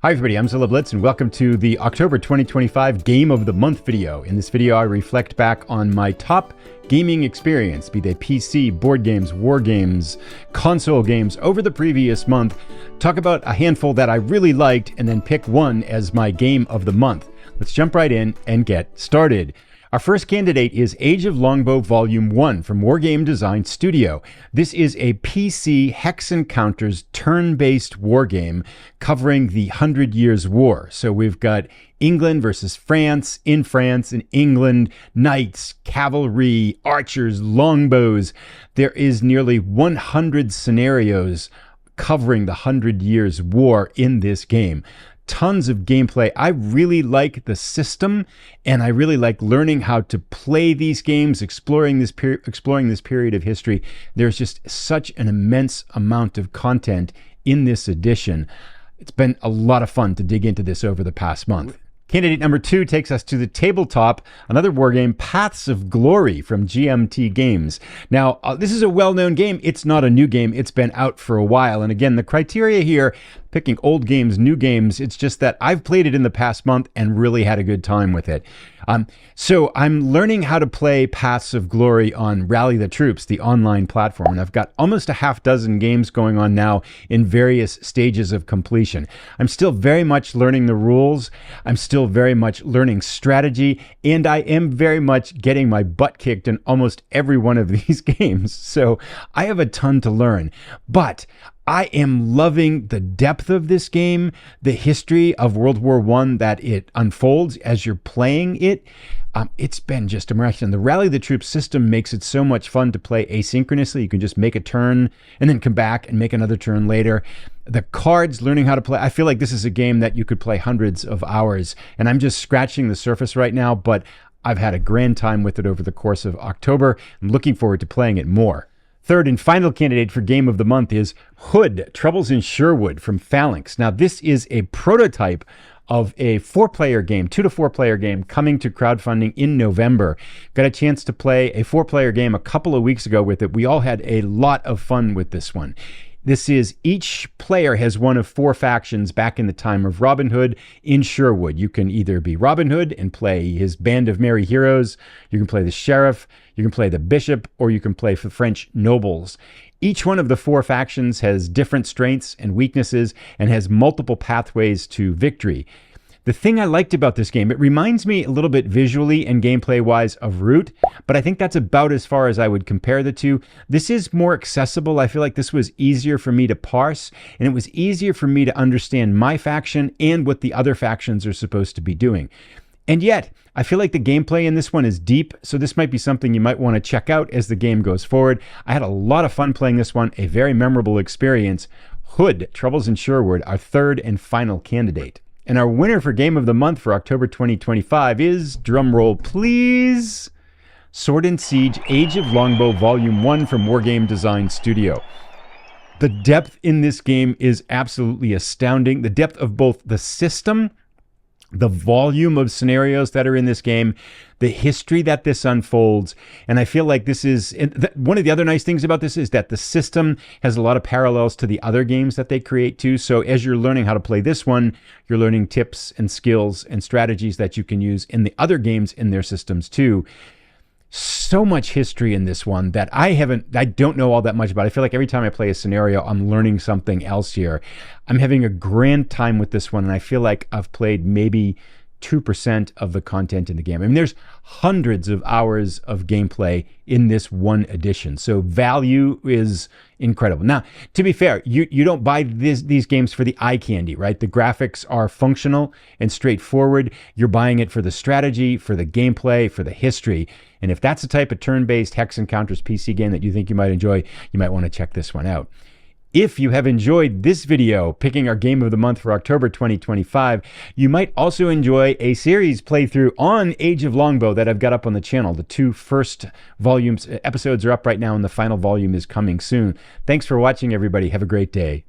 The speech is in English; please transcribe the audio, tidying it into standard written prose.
Hi everybody, I'm Zilla Blitz and welcome to the October 2025 Game of the Month video. In this video I reflect back on my top gaming experience, be they PC, board games, war games, console games over the previous month, talk about a handful that I really liked, and then pick one as my Game of the Month. Let's jump right in and get started. Our first candidate is Age of Longbow Volume 1 from Wargame Design Studio. This is a PC Hex Encounters turn-based wargame covering the 100 Years' War. So we've got England versus France, in France and England, knights, cavalry, archers, longbows. There is nearly 100 scenarios covering the 100 Years' War in this game. Tons of gameplay. I really like the system, and I really like learning how to play these games, exploring this period of history. There's just such an immense amount of content in this edition. It's been a lot of fun to dig into this over the past month. Candidate number 2 takes us to the tabletop, another wargame, Paths of Glory from GMT Games. Now, this is a well-known game. It's not a new game. It's been out for a while. And again, the criteria here, picking old games, new games, it's just that I've played it in the past month and really had a good time with it. So I'm learning how to play Paths of Glory on Rally the Troops, the online platform. And I've got almost a half dozen games going on now in various stages of completion. I'm still very much learning the rules. I'm still very much learning strategy. And I am very much getting my butt kicked in almost every one of these games. So I have a ton to learn. But I am loving the depth of this game, the history of World War I that it unfolds as you're playing it. It's been just a miracle. The Rally the Troops system makes it so much fun to play asynchronously. You can just make a turn and then come back and make another turn later. The cards, learning how to play. I feel like this is a game that you could play hundreds of hours, and I'm just scratching the surface right now, but I've had a grand time with it over the course of October. I'm looking forward to playing it more. Third and final candidate for Game of the Month is Hood, Troubles in Sherwood from Phalanx. Now, this is a prototype of a 4-player game, 2 to 4-player game coming to crowdfunding in November. Got a chance to play a 4-player game a couple of weeks ago with it. We all had a lot of fun with this one. This is, each player has one of 4 factions back in the time of Robin Hood in Sherwood. You can either be Robin Hood and play his band of merry heroes, you can play the sheriff, you can play the bishop, or you can play for French nobles. Each one of the 4 factions has different strengths and weaknesses and has multiple pathways to victory. The thing I liked about this game, it reminds me a little bit visually and gameplay-wise of Root, but I think that's about as far as I would compare the two. This is more accessible. I feel like this was easier for me to parse, and it was easier for me to understand my faction and what the other factions are supposed to be doing. And yet, I feel like the gameplay in this one is deep, so this might be something you might want to check out as the game goes forward. I had a lot of fun playing this one, a very memorable experience. Hood, Troubles in Sherwood, our third and final candidate. And our winner for Game of the Month for October 2025 is, drumroll please, Sword and Siege Age of Longbow Volume 1 from Wargame Design Studio. The depth in this game is absolutely astounding. The depth of both the system, the volume of scenarios that are in this game, the history that this unfolds. And I feel like this is, one of the other nice things about this is that the system has a lot of parallels to the other games that they create too. So as you're learning how to play this one, you're learning tips and skills and strategies that you can use in the other games in their systems too. So much history in this one that I don't know all that much about. I feel like every time I play a scenario, I'm learning something else here. I'm having a grand time with this one, and I feel like I've played maybe 2% of the content in the game. I mean, there's hundreds of hours of gameplay in this one edition. So value is incredible. Now, to be fair, you don't buy these games for the eye candy, right? The graphics are functional and straightforward. You're buying it for the strategy, for the gameplay, for the history. And if that's the type of turn-based Hex Encounters PC game that you think you might enjoy, you might want to check this one out. If you have enjoyed this video, picking our Game of the Month for October 2025, you might also enjoy a series playthrough on Age of Longbow that I've got up on the channel. The 2 first episodes are up right now, and the final volume is coming soon. Thanks for watching, everybody. Have a great day.